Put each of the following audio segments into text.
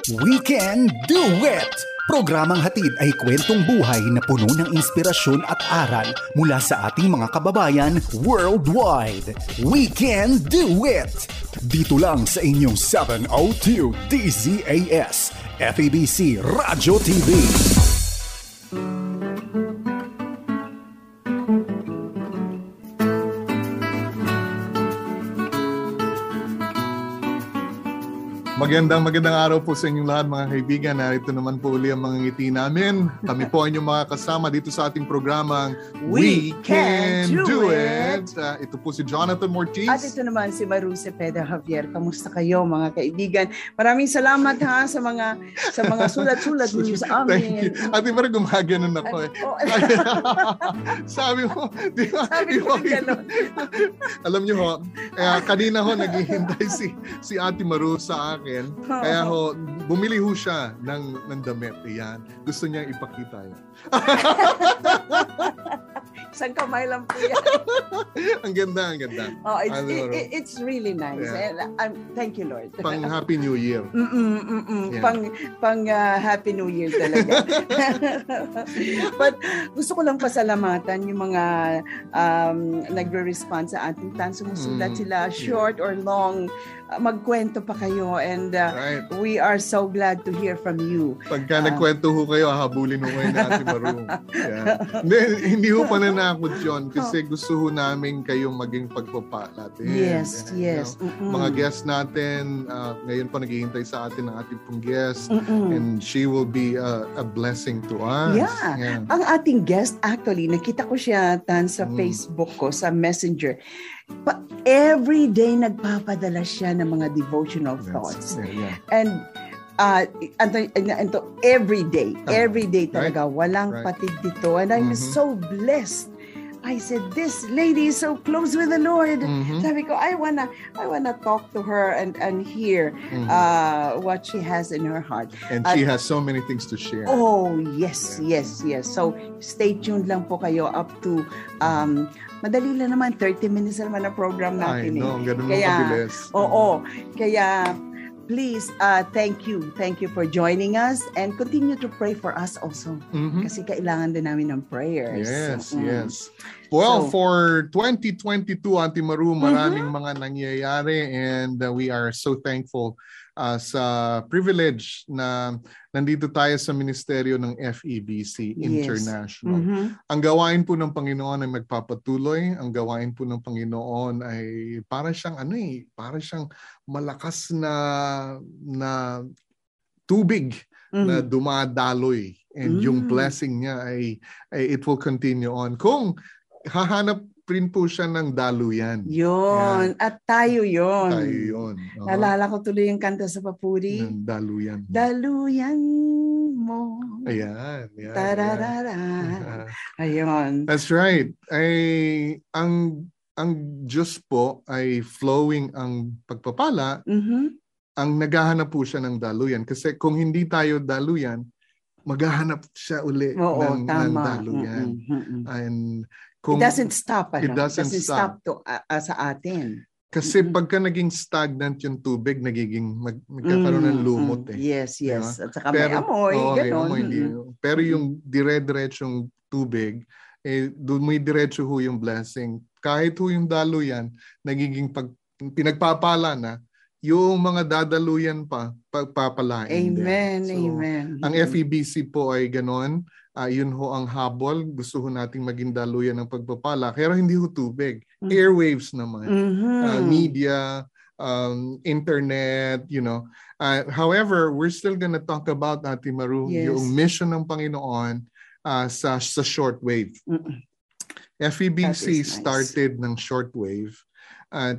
We Can Do It! Programang hatid ay kwentong buhay na puno ng inspirasyon at aral mula sa ating mga kababayan worldwide. We Can Do It! Dito lang sa inyong 702 DZAS, FEBC Radio TV. Magandang araw po sa inyong lahat mga kaibigan. Narito naman po uli ang mga ngiti namin. Kami po ang inyong mga kasama dito sa ating programang We Can Do It. Ito po si Jonathan Mortiz. At ito naman si Maru Cepeda Javier. Kamusta kayo mga kaibigan? Maraming salamat ha sa mga sulat-sulat niyo sa amin. Thank you. At di ba rin gumaganon ako eh. Sabi mo, di ba? Sabi mo gano'n. Alam niyo ho, kanina ho naghihintay si Ate Maru sa akin. Kaya ho, bumili ho siya ng damit. Ayan. Gusto niya ipakita yun. Isang kamay lang po yan. Ang ganda. Oh, it's really nice. Yeah. And thank you, Lord. Pang Happy New Year. Yeah. Pang Happy New Year talaga. But gusto ko lang pasalamatan yung mga nagre-respond sa ating tan. Sumusulat sila, short or long. Magkwento pa kayo and right. We are so glad to hear from you. Pagka nagkwento ho kayo, habulin ho kayo na Ate Maru. Yeah. Hindi ho pananakot yun kasi gusto ho namin kayong maging pagpapala. Yes. Mga guests natin, ngayon pa naghihintay sa atin ng ating pong guest and she will be a blessing to us. Yeah. Ang ating guest, actually, nakita ko siya sa Facebook ko, sa Messenger. Every day nagpapadala siya ng mga devotional thoughts. And every day talaga, walang patid dito. And I'm so blessed. I said, this lady is so close with the Lord. Sabi ko, I wanna talk to her and hear what she has in her heart. And she has so many things to share. Oh, yes. So, stay tuned lang po kayo up to madali lang naman, 30 minutes naman ang program natin. I know, ganun mo kabilis. Oo. Kaya, please, thank you. Thank you for joining us and continue to pray for us also. Kasi kailangan din namin ng prayers. Yes. Well, for 2022, Auntie Maru, maraming mga nangyayari and we are so thankful sa privilege na nandito tayo sa ministeryo ng FEBC International. Ang gawain po ng Panginoon ay magpapatuloy. Ang gawain po ng Panginoon ay para siyang malakas na tubig na dumadaloy. And yung blessing niya ay it will continue on. Kung hahanap rin po siya ng daluyan. Yun. At tayo yun. Uh-huh. Naalala ko tuloy yung kanta sa Papuri. Ng daluyan. Daluyan mo. Ayan. Tararara. Ayun. That's right. Ang Diyos po ay flowing ang pagpapala. Ang naghahanap po siya ng daluyan. Kasi kung hindi tayo daluyan, maghahanap siya uli ng daluyan. And it doesn't stop. It doesn't stop sa atin. Kasi pagka naging stagnant yung tubig, magkakaroon ng lumot eh. Yes. Diba? At saka may amoy, gano'n. Pero yung dire-diretsong tubig, doon may diretso ho yung blessing. Kahit ho yung daluyan, nagiging pinagpapala na, yung mga dadaluyan pa, pagpapalain Amen. Ang FEBC po ay gano'n. Yun ho ang habol. Gusto ho nating maging daluyan ng pagpapala. Pero hindi ho tubig. Airwaves naman. Media, internet, however, we're still gonna talk about, Ate Maru, yung mission ng Panginoon sa shortwave. FEBC started ng shortwave. At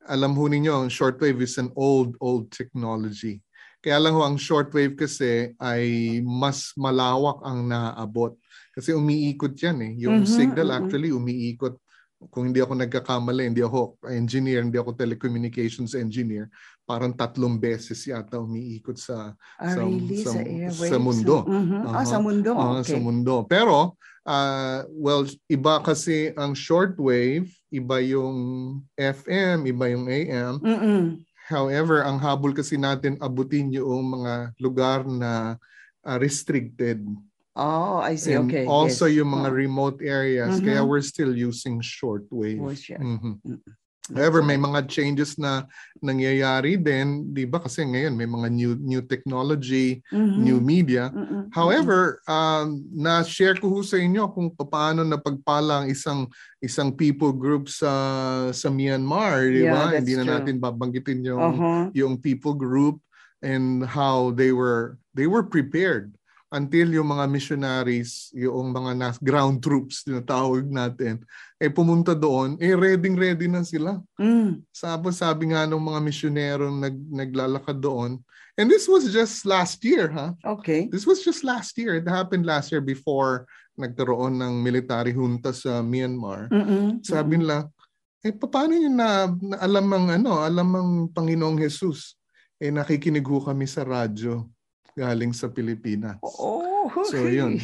alam ho ninyo, shortwave is an old technology. Kaya lang ho, ang shortwave kasi ay mas malawak ang naaabot. Kasi umiikot yan eh. Yung signal actually umiikot. Kung hindi ako nagkakamali, hindi ako engineer, hindi ako telecommunications engineer, parang 3 beses yata umiikot sa mundo. Sa mundo. Okay. Sa mundo. Pero, iba kasi ang shortwave, iba yung FM, iba yung AM. However, ang habol kasi natin abutin yung mga lugar na restricted. Oh, I see. And Okay. also yes. yung mga remote areas, kaya we're still using shortwave. However, may mga changes na nangyayari din, di ba? Kasi ngayon may mga new technology, new media. However, na-share ko sa inyo kung paano napagpala ang isang people group sa Myanmar, di ba? Hindi na natin babanggitin yung people group and how they were prepared until yung mga missionaries, yung mga ground troops na tawag natin, pumunta doon, ready na sila. Sabi nga ng mga misyonero naglalakad doon. And this was just last year, ha? Okay. This was just last year. It happened last year before nagkaroon ng military junta sa Myanmar. Sabi nila, paano yun na alam ang Panginoong Jesus? Nakikinig ho kami sa radyo galing sa Pilipinas. So yun,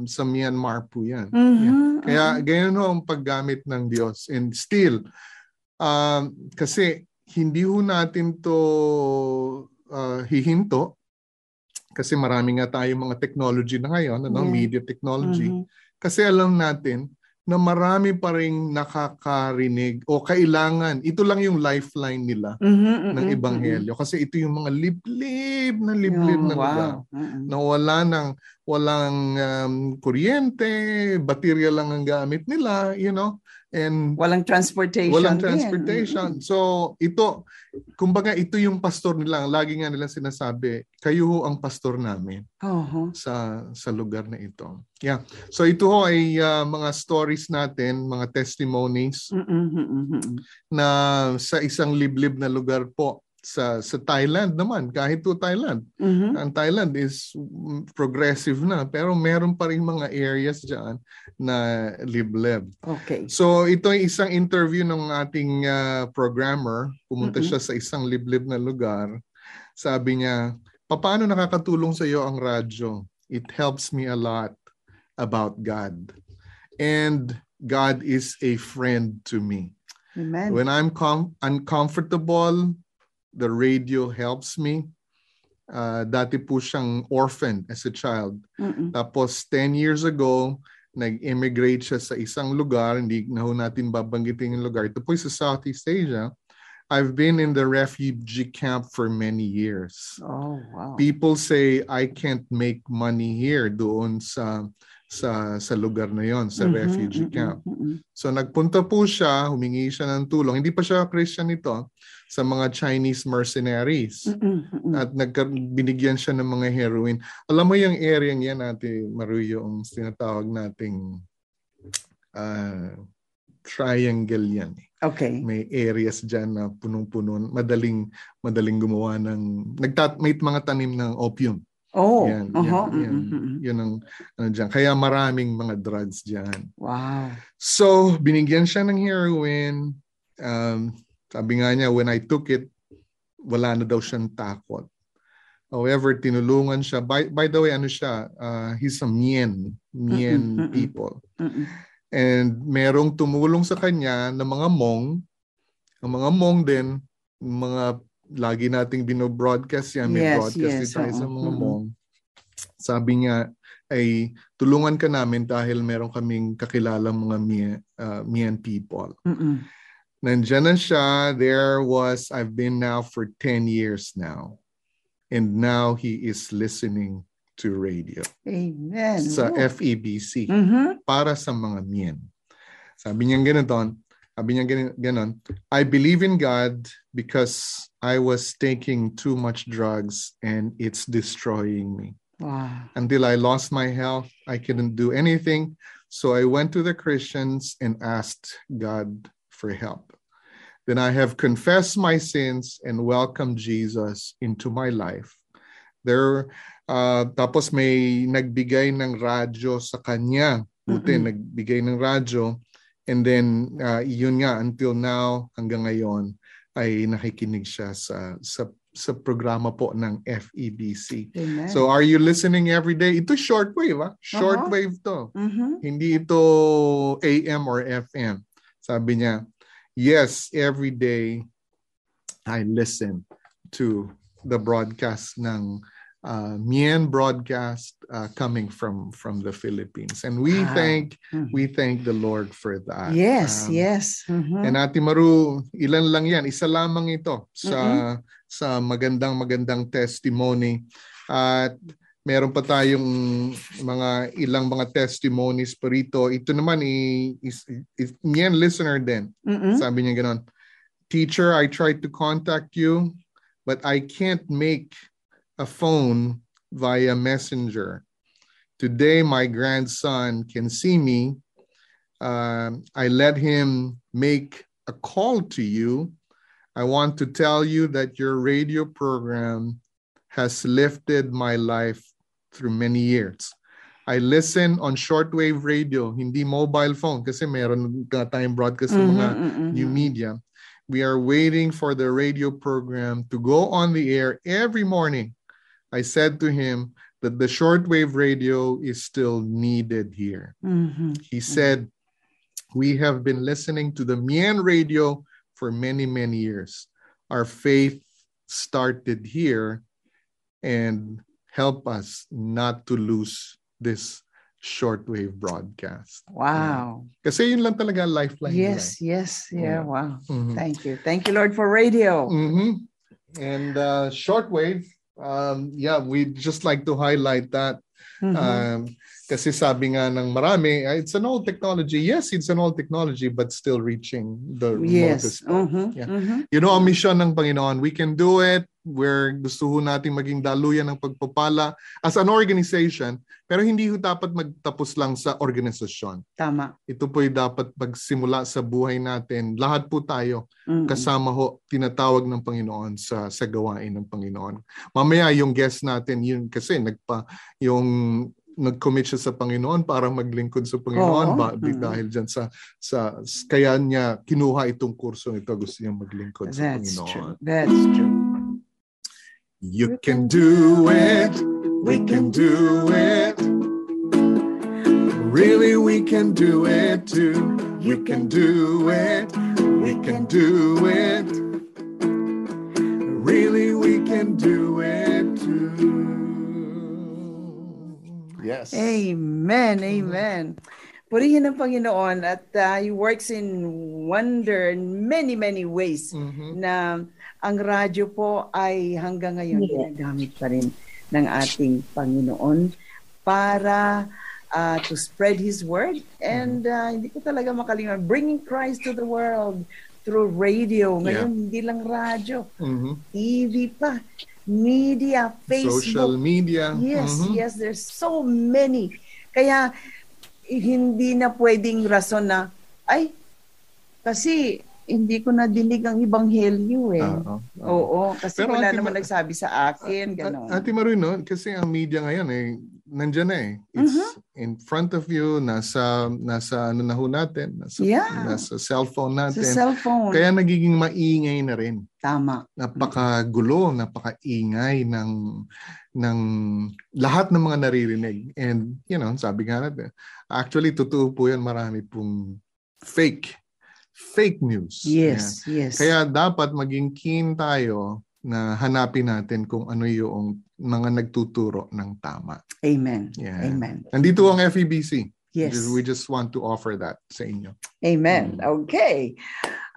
sa Myanmar po yan. Kaya ganyan ho ang paggamit ng Diyos. And still, kasi hindi ho natin to hihinto kasi marami nga tayong mga technology na ngayon, media technology. Kasi alam natin na marami pa ring nakakarinig o kailangan. Ito lang yung lifeline nila ng Ebanghelyo. Kasi ito yung mga liblib na lugar na walang kuryente, baterya lang ang gamit nila, and walang transportation. So ito, kumbaga ito yung pastor nila. Lagi nga nila sinasabi, kayo ang pastor namin sa lugar na ito. Yeah. So ito ay mga stories natin, mga testimonies na sa isang liblib na lugar po sa Thailand naman, kahit to Thailand. Ang Thailand is progressive na, pero meron pa rin mga areas dyan na liblib. Okay. So ito ay isang interview ng ating programmer. Pumunta siya sa isang liblib na lugar. Sabi niya, paano nakakatulong sa iyo ang radyo? It helps me a lot about God. And God is a friend to me. Amen. When I'm uncomfortable, the radio helps me. Dati po siyang orphan as a child. Tapos 10 years ago, nag-immigrate siya sa isang lugar. Hindi na ho natin babanggitin yung lugar. Ito po sa Southeast Asia. I've been in the refugee camp for many years. Oh, wow. People say, I can't make money here doon sa lugar na yon, sa refugee camp. So nagpunta po siya, humingi siya ng tulong. Hindi pa siya Christian ito, sa mga Chinese mercenaries. At binigyan siya ng mga heroin. Alam mo yung area yan natin, Maruyo, yung tinatawag nating triangle yan. Okay. May areas dyan na punong-puno, madaling gumawa ng, may mga tanim ng opium. Oh, yan ang dyan. Kaya maraming mga drugs dyan. Wow. So, binigyan siya ng heroin. Sabi nga niya, when I took it, wala na daw siyang takot. However, tinulungan siya. By the way, he's a Mien people. And merong tumulong sa kanya na mga Hmong. Ang mga Hmong din, lagi nating binobroadcast yan. May broadcast tayo sa mga Hmong. Sabi niya, ay tulungan ka namin dahil meron kaming kakilalang mga Mien people. Nandiyan na siya. I've been now for 10 years now. And now he is listening to radio. Amen. Sa FEBC. Para sa mga Mien. Sabi niya ganon. I believe in God because I was taking too much drugs and it's destroying me. Wow. Until I lost my health, I couldn't do anything. So I went to the Christians and asked God for help. Then I have confessed my sins and welcomed Jesus into my life. Tapos may nagbigay ng radyo sa kanya. Nagbigay ng radyo. And then, yun nga, until now, hanggang ngayon, ay nakikinig siya sa programa po ng FEBC. Amen. So, are you listening every day? Ito shortwave, ha? Shortwave to. Hindi ito AM or FM. Sabi niya, yes, every day I listen to the broadcast ng Mien broadcast coming from the Philippines, and we thank the Lord for that. Yes, yes. And Ate Maru, ilan lang yan, isa lamang ito sa magandang testimony, at meron pa tayong ilang mga testimonies pa rito. Ito naman is Mien listener din. Sabi niya ganon, "Teacher, I tried to contact you, but I can't make a phone via messenger. Today, my grandson can see me. I let him make a call to you. I want to tell you that your radio program has lifted my life through many years. I listen on shortwave radio, hindi mobile phone, kasi meron tayong broadcast ng mga new media. We are waiting for the radio program to go on the air every morning. I said to him that the shortwave radio is still needed here." He said, "We have been listening to the Mien radio for many, many years. Our faith started here, and help us not to lose this shortwave broadcast." Wow. Kasi yun lang talaga lifeline. Yes, yes. Yeah, wow. Thank you. Thank you, Lord, for radio. And shortwave, we'd just like to highlight that. Kasi sabi nga ng marami, it's an old technology. Yes, it's an old technology, but still reaching the remotest. You know, ang mission ng Panginoon, we can do it. We're gusto natin maging daluyan ng pagpapala as an organization, pero hindi ho dapat magtapos lang sa organisasyon. Tama. Ito po'y dapat magsimula sa buhay natin. Lahat po tayo kasama ho, tinatawag ng Panginoon sa gawain ng Panginoon. Mamaya yung guest natin, yun kasi nag-commit siya sa Panginoon para maglingkod sa Panginoon dahil dyan sa kaya niya kinuha itong kurso ito, gusto niya maglingkod sa Panginoon. That's true. You can do it. We can do it. Really, we can do it too. You can do it. We can do it. Really, we can do it too. Yes. Amen. Amen. Purihin ng Panginoon at He works in wonder in many, many ways na ang radyo po ay hanggang ngayon ginagamit pa rin ng ating Panginoon para to spread His word. And hindi ko talaga makalimutan, bringing Christ to the world through radio. Ngayon, hindi lang radyo. TV pa. Media, Facebook. Social media. Yes, yes. There's so many. Kaya, hindi na pwedeng rason na, kasi hindi ko nadinig ang ebanghelyo eh. Oo, kasi pero wala naman nagsabi sa akin, gano'n. Ate Maru, no? Kasi ang media ngayon nandyan na eh. It's in front of you, nasa ano na ho natin, nasa cellphone natin. Sa cellphone. Kaya nagiging maingay na rin. Tama. Napakagulo, napakaingay ng lahat ng mga naririnig. And, sabi nga natin, actually, totoo po yan, marami pong fake news. Yes, yes. Kaya dapat maging keen tayo na hanapin natin kung ano yung mga nagtuturo ng tama. Amen. Yeah. Amen. Nandito ang FEBC. Yes. We just want to offer that sa inyo. Amen. Okay.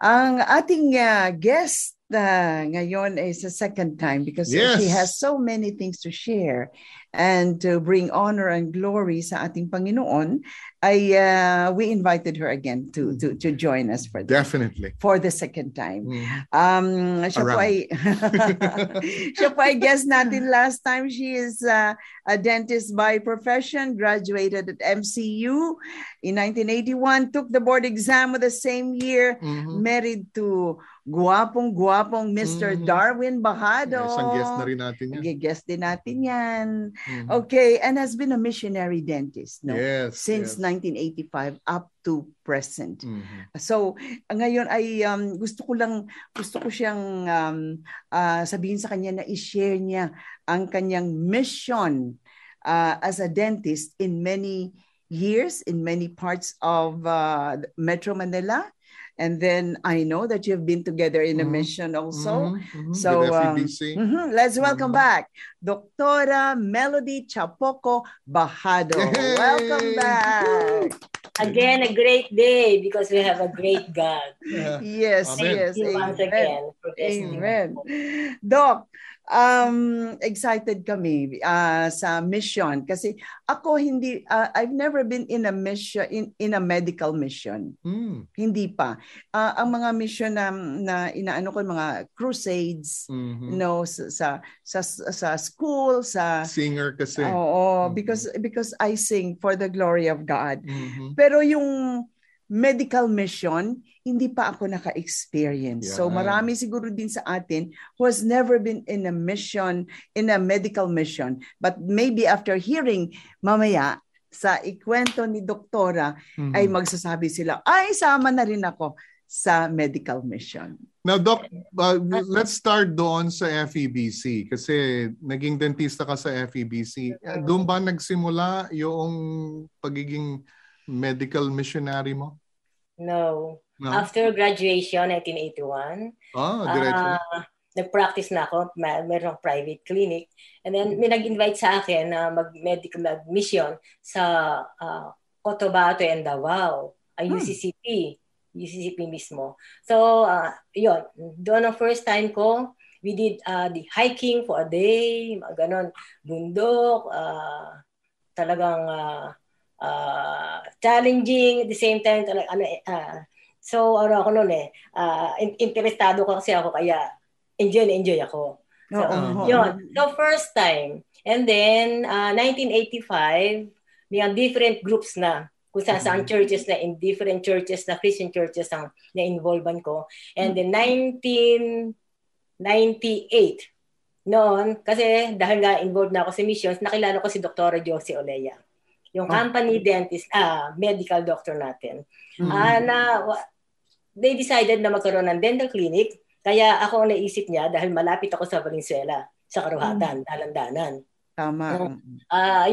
Ang ating guest ngayon is a second time because she has so many things to share and to bring honor and glory sa ating Panginoon. We invited her again to join us for that. Definitely. For the second time. Siya po ay guest natin last time. She is a dentist by profession, graduated at MCU in 1981, took the board exam of the same year, married to guwapong Mr. Darwin Bajado. Isang guest na rin natin yan. Guest din natin yan. Okay, and has been a missionary dentist since 1985 up to present. So, ngayon ay gusto ko siyang sabihin sa kanya na i-share niya ang kanyang mission as a dentist in many years, in many parts of Metro Manila. And then I know that you've been together in a mission also. So let's welcome back Doctora Melody Chapoco Bajado. Yay! Welcome back. Again, a great day because we have a great God. Yes, Amen. yes. Thank you once again for Amen. Doc, excited kami sa mission kasi ako hindi I've never been in a mission in a medical mission. Hindi pa. Ang mga mission na inaano ko mga crusades, you know, sa school, sa singer kasi. Oo, because I sing for the glory of God. Pero yung medical mission, hindi pa ako naka-experience. Yeah. So marami siguro din sa atin who has never been in a mission, in a medical mission. But maybe after hearing mamaya sa ikwento ni Doktora, ay magsasabi sila, ay sama na rin ako sa medical mission. Now, Doc, let's start doon sa FEBC kasi naging dentista ka sa FEBC. Doon ba nagsimula yung pagiging medical missionary mo? No. After graduation, 1981, nag-practice na ako. Mayroong private clinic. And then, may nag-invite sa akin na mag-mission sa Cotabato and Davao, UCCP mismo. So, yun. Doon ang first time ko, we did the hiking for a day, ganon, bundok, talagang challenging at the same time so ako noon interesado kasi ako kaya enjoy ako. So yun, so first time. And then 1985 may different groups na kung saan churches na in different churches na Christian churches ang na-involvean ko. And then 1998 noon kasi dahil nga involved na ako sa missions, nakilala ko si Dr. Josie Olea. Yung company dentist, medical doctor natin. They decided na magkaroon ng dental clinic. Kaya ako ang naisip niya dahil malapit ako sa Valenzuela, sa Karuhatan, Dalandanan. Tama.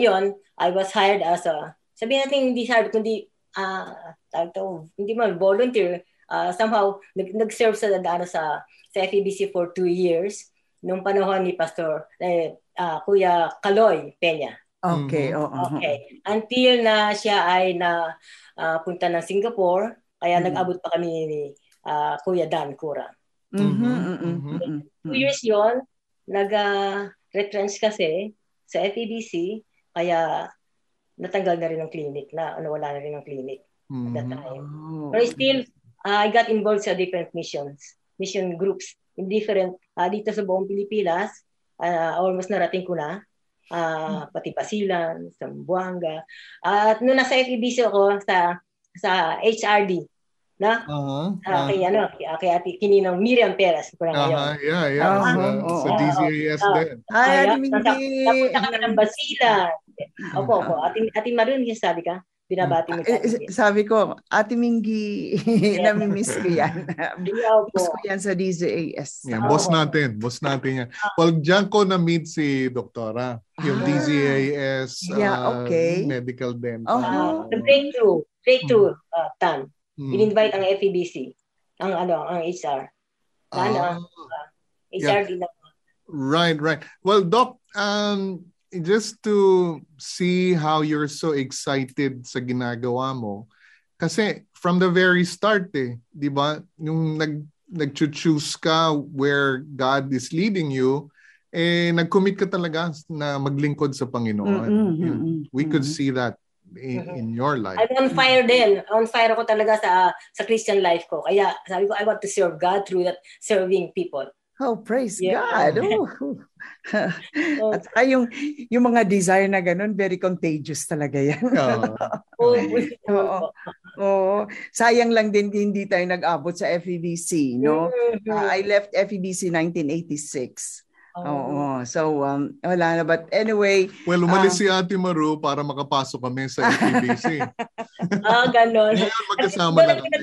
Yun, I was hired as sabihin natin hindi hired, kundi, hindi man, volunteer. Somehow, nag-serve sa FEBC for 2 years. Nung panahon ni Pastor, Kuya Kaloy Peña. Okay. Okay. Until na siya ay punta ng Singapore, kaya nag-abot pa kami ni Kuya Dan Cura. 2 years yon, nag-retrench kasi sa FEBC, kaya natanggal na rin ang clinic, wala na rin ang clinic at that time. But still, I got involved sa different mission groups in different, dito sa buong Pilipinas, almost narating ko na. Pati Basilan, Zamboanga. At nung nasa FEBC ako sa HRD, na? Kay Ate Kininang Miriam Perez. Sa DZAS din. Napunta kami ng Basilan. Opo. Ate Maroon, sabi ka? Binabati mo sabi ko, Ate Mingy, namimiss ko yan. Miss ko yan sa DZAS. Yeah, boss natin yan. Well, dyan ko na-meet si Doktora, yung DZAS medical dental. The breakthrough time. In-invite ang FEBC, ang HR. HR din ako. Right. Well, Doc, just to see how you're so excited sa ginagawa mo. Kasi from the very start di ba, yung nag-choose ka where God is leading you, nag-commit ka talaga na maglingkod sa Panginoon. We could see that in your life. I'm on fire din. On fire ako talaga sa Christian life ko. Kaya sabi ko, I want to serve God through that serving people. Oh, praise God. At saka yung mga desire na ganun, very contagious talaga yan. Sayang lang din hindi tayo nag-abot sa FEBC, no? I left FEBC 1986. So wala na, but anyway. Well, umalis si Ate Maru para makapasok kami sa FEBC. Ganon. Magkasama na kami.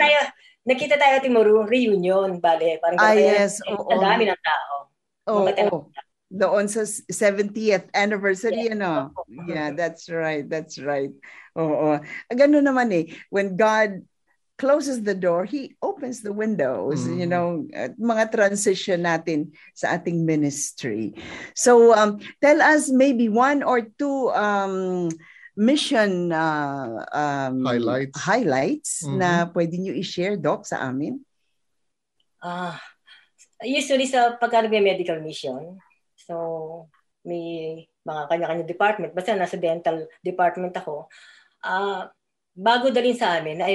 Nakita tayo, Ate Maru, reunion, bale. Parang yes. Ang dami ng tao. Doon sa 70th anniversary, Yeah, that's right. Oo. Ganun naman when God closes the door, He opens the windows. Mga transition natin sa ating ministry. So tell us maybe one or two mission highlights na pwede nyo i-share, Doc, sa amin. Usually sa medical mission, so may mga kanya-kanya department, basta nasa dental department ako, bago dalhin sa amin na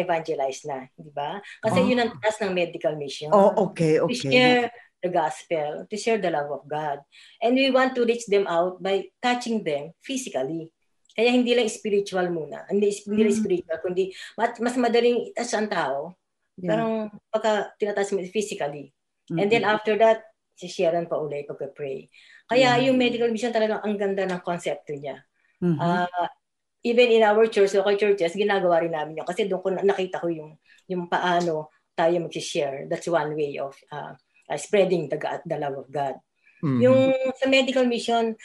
evangelize na, di ba? Kasi yun ang task ng medical mission. Okay. To share the gospel, to share the love of God. And we want to reach them out by touching them physically. Kaya hindi lang spiritual muna. Hindi lang spiritual, kundi mas madaling itas ang tao. Parang pagka tinatouch mo physically. And then after that, si-sharean pa ulit pagka-pray. Kaya yung medical mission talagang ang ganda ng konsepto niya. Even in our church, local churches, ginagawa rin namin yun. Kasi doon ko nakita ko yung paano tayo mag-share. That's one way of spreading the love of God. Yung sa medical mission,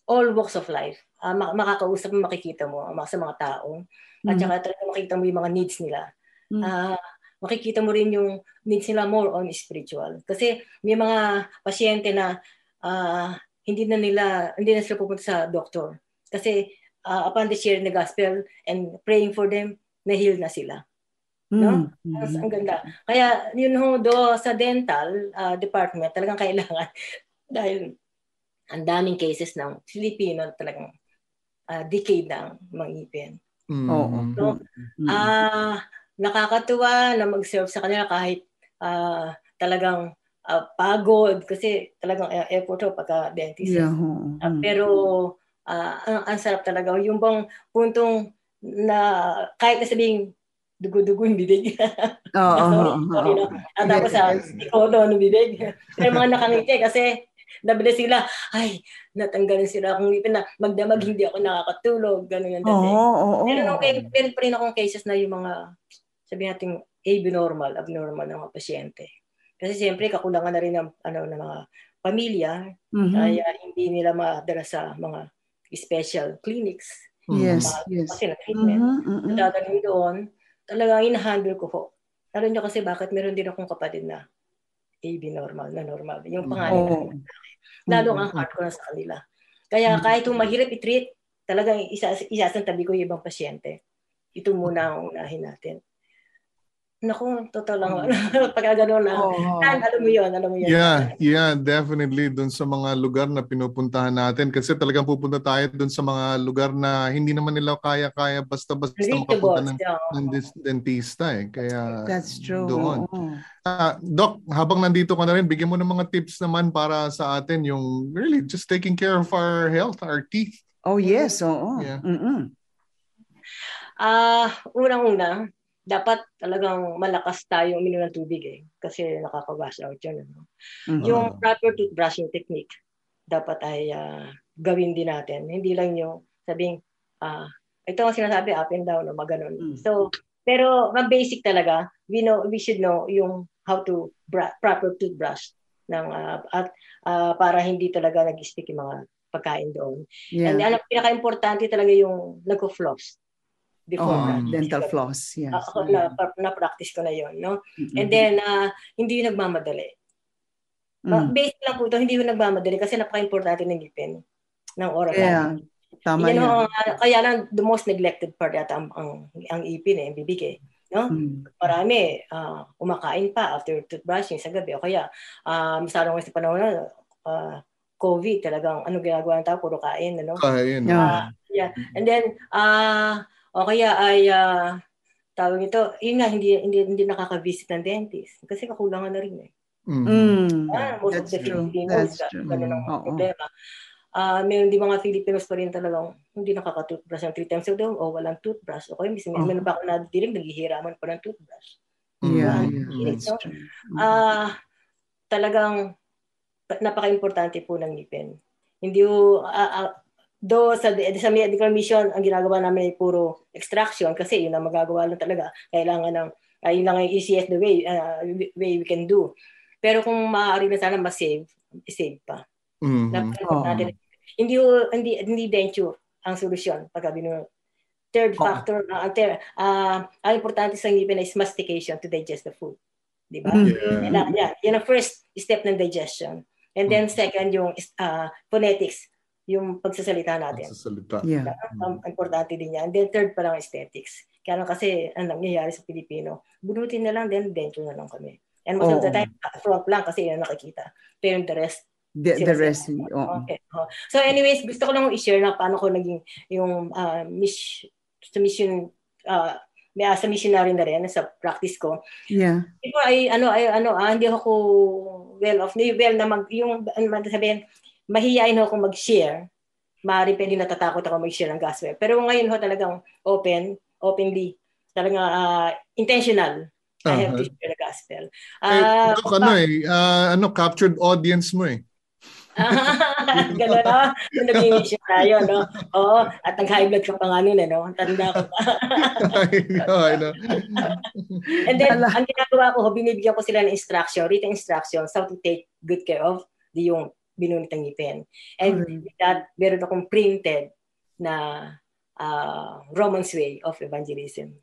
all walks of life. Makakausap mo, makikita mo sa mga tao. At saka talaga makikita mo yung mga needs nila. Makikita mo rin yung needs nila more on spiritual. Kasi may mga pasyente na hindi na sila pupunta sa doktor. Kasi upon the sharing the gospel and praying for them, na-heal na sila. No? Ang ganda. Kaya yun sa dental department, talagang kailangan dahil ang daming cases ng Filipino talagang decade ng mangipin. So, nakakatuwa na mag-serve sa kanila kahit talagang pagod kasi talagang effort pagka-dentist. Pero ang sarap talaga. Yung bang puntong na kahit na sabing dugo-dugo yung bibig. Sorry. Tapos ikodo ng bibig. Pero mga nakangiti kasi nabili sila, natanggalin sila akong ngipin na magdamag, hindi ako nakakatulog, gano'n yan dati. Pero pa rin akong cases na yung mga sabihin natin abnormal ng mga pasyente. Kasi siyempre kakulangan na rin ng mga pamilya, kaya hindi nila madala sa mga special clinics. Kasi na treatment. Dadalhin doon, talagang in-handle ko po. Alam niyo kasi bakit meron din akong kapatid na abnormal na normal. Yung pangalan. Lalo ang heart ko na sa kanila. Kaya kahit kung mahirap i-treat, talagang isasantabi ko yung ibang pasyente. Ito muna ang unahin natin. Naku, totoo lang. Pagka gano'n na. Alam mo yun. Yeah, definitely. Doon sa mga lugar na pinupuntahan natin. Kasi talagang pupunta tayo doon sa mga lugar na hindi naman nila kaya basta-basta makapunta ng dentista. Kaya that's true. Doon. Doc, habang nandito ka na rin, bigyan mo ng mga tips naman para sa atin yung really just taking care of our health, our teeth. Oh, yes. Yeah. Unang-una, dapat talagang malakas tayo uminom ng tubig kasi nakaka-wash out yun. Yung proper toothbrushing technique dapat ay gawin din natin. Hindi lang yung sabing ito ang sinasabi up and down o maganon. So, pero basic talaga, we should know yung how to proper toothbrush ng at para hindi talaga nag-stick yung mga pagkain doon. And pinaka-importante talaga yung nagko-floss. Dental floss, yes. Ako na-practice ko na yon, no? And then, hindi yung nagmamadali. Basic lang po ito, hindi yung nagmamadali kasi napaka-importante ng ngipin ng oral. Tama yan. Kaya lang, the most neglected part yata ang ipin, ang bibig, no? Marami, umakain pa after toothbrushing sa gabi. O kaya, masyadong sa panahon na, COVID, talagang ginagawa ng tao, puro kain, ano? Kain. And then, o kaya ay tawag ito, yun nga, hindi nakaka-visit ng dentist. Kasi kakulangan na rin most of the Filipinos, ganun ang problema. Meron di mga Filipinos pa rin talagang hindi nakaka-toothbrush ng 3 times a day o walang toothbrush. O kaya meron pa ako nadidinig, naghihiraman pa ng toothbrush. Talagang napaka-importante po ng ngipin. Hindi sa medical mission, ang ginagawa namin ay puro extraction kasi yun ang magagawa lang talaga. Kailangan yun lang ang easiest the way we can do. Pero kung maaari na sana ma-save pa. Hindi denture ang solusyon pagka third factor, ang importante sa ngipin is mastication to digest the food. Di ba? Yan ang first step ng digestion. And then second, yung phonetics, yung pagsasalita natin. Importante din yan. And then third pa lang aesthetics. Kaya lang kasi, ang nangyayari sa Pilipino, bunutin na lang, then denture na lang kami. And most of the time, front lang kasi yun nakikita. Pero yung the rest, the rest. Okay. So anyways, gusto ko lang i-share na paano ko naging yung sa mission, sa missionary na rin, sa practice ko. Yeah. Before hindi ako sabihin, mahihayin ako mag-share. Maaaring pwede natatakot ako mag-share ng gospel. Pero ngayon talagang openly, talagang intentional. I have to share the gospel. Captured audience mo eh. Gano'n na. Nag-mission tayo, no? Oo. At nag-high blood ka pa nga nun, no? Tanda ko pa. I know. And then, ang ginagawa ko, binibigyan ko sila ng written instructions, how to take good care of yung binunit ng ngipin. And with that, meron akong printed na Romans way of evangelism.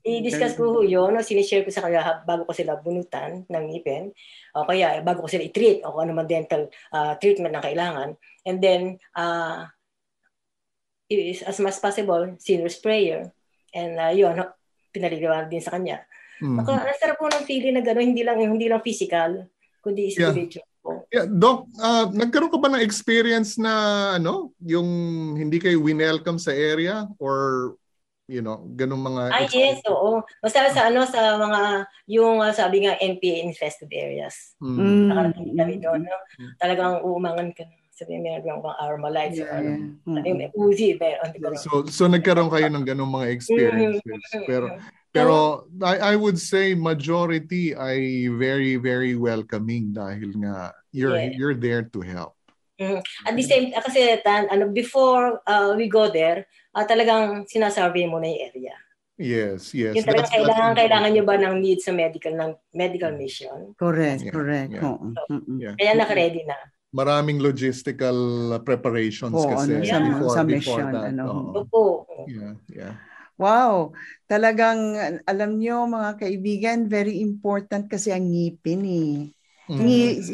I-discuss ko yun, sinishare ko sa kanya bago ko sila bunutan ng ngipin, o kaya bago ko sila i-treat, o kung ano man dental treatment na kailangan. And then, as much as possible, sinner's prayer. And yun, pinaliliwanag din sa kanya. Ang sarap po ng feeling na gano'n, hindi lang physical, kundi spiritual. Yeah, Doc, nagkaroon ka ba ng experience na yung hindi kayo winelcome sa area or ganung mga yes, oo. Basta sa mga yung sabi nga NPA infested areas. Nakarating kami doon, no? Talagang uumangan ka. Sabi meron bang Armalite Uzi So nagkaroon kayo ng ganung mga experiences. Pero I would say majority ay very, very welcoming dahil nga you're there to help. At the same kasi before we go there, talagang sinasurvey mo na yung area. Yes. Yung talagang kailangan nyo ba ng needs sa medical mission? Correct. Kaya naka-ready na. Maraming logistical preparations kasi sa mission. Wow, talagang alam nyo mga kaibigan, very important kasi ang ngipin eh.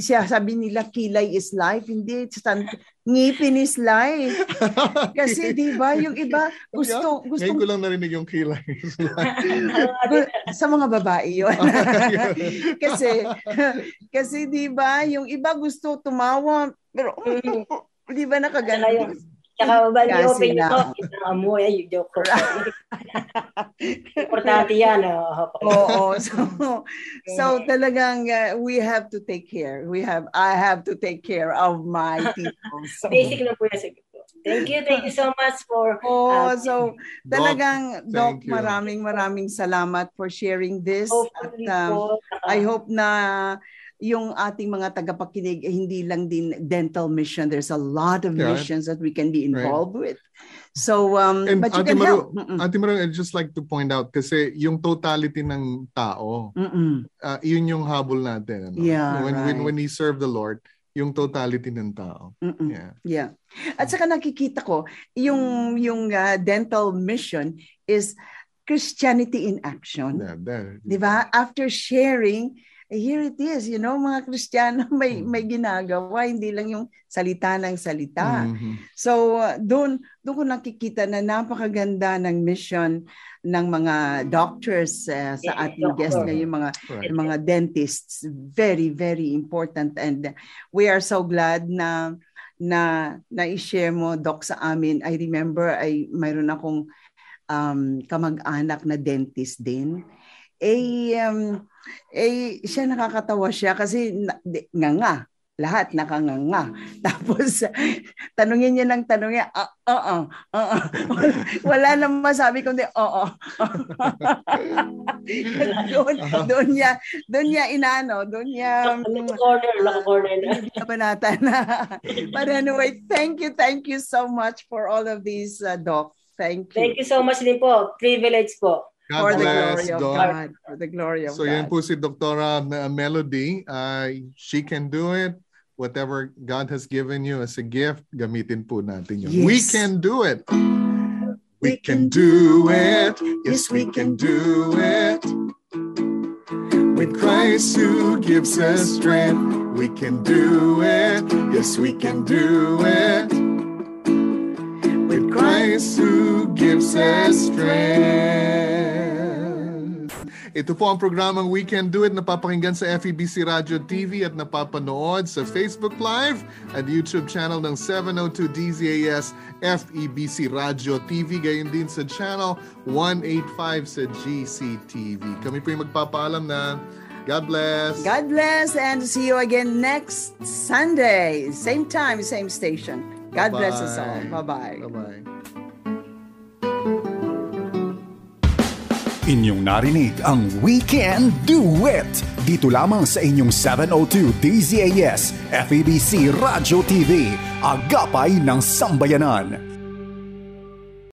Sabi nila kilay is life, hindi, ngipin is life. Kasi di ba yung iba gusto ngayon ko lang narinig yung kilay is life. Sa mga babae yun. kasi di ba yung iba gusto tumawa pero di ba nakaganti. Tsaka ba open nyo to? Amoy, joke ko. Importante yan. Oo. So talagang we have to take care. I have to take care of my people. So, basic lang po yan. Thank you so much for... so talagang, Doc, maraming salamat for sharing this. At I hope na yung ating mga tagapakinig hindi lang din dental mission. There's a lot of missions that we can be involved with. So, and but you can help. Ate Maru, I'd just like to point out kasi yung totality ng tao, yun yung habol natin. Ano? Yeah, when we serve the Lord, yung totality ng tao. Yeah. At saka nakikita ko, yung dental mission is Christianity in action. Diba? After sharing, here it is, mga Kristiyano may ginagawa, hindi lang yung salita ng salita. So, doon ko nakikita na napakaganda ng mission ng mga doctors sa ating guest ngayon, mga dentists. Very, very important. And we are so glad na i-share mo, Doc, sa amin. I remember, mayroon akong kamag-anak na dentist din. Siya nakakatawa siya kasi lahat nakanganga. Tapos tanungin niya wala namang masabi kundi doon niya inaano, doon niya banata na. But anyway, thank you so much for all of these, Doc. Thank you. Thank you so much din po. Privilege po. For the glory of God. For the glory of God. So yan po si Dr. Melody. She can do it. Whatever God has given you as a gift, gamitin po natin yun. Yes. We can do it. We can do it. Yes, we can do it. With Christ who gives us strength, we can do it. Yes, we can do it. With Christ who gives us strength. Ito po ang programang We Can Do It, napapakinggan sa FEBC Radio TV at napapanood sa Facebook Live at YouTube channel ng 702 DZAS FEBC Radio TV, gayon din sa channel 185 sa GCTV. Kami po yung magpapaalam na God bless. God bless, and see you again next Sunday. Same time, same station. God bless us all. Bye-bye. Bye-bye. Inyong narinig ang We Can Do It dito lamang sa inyong 702 DZAS FEBC Radio TV, agapay ng sambayanan.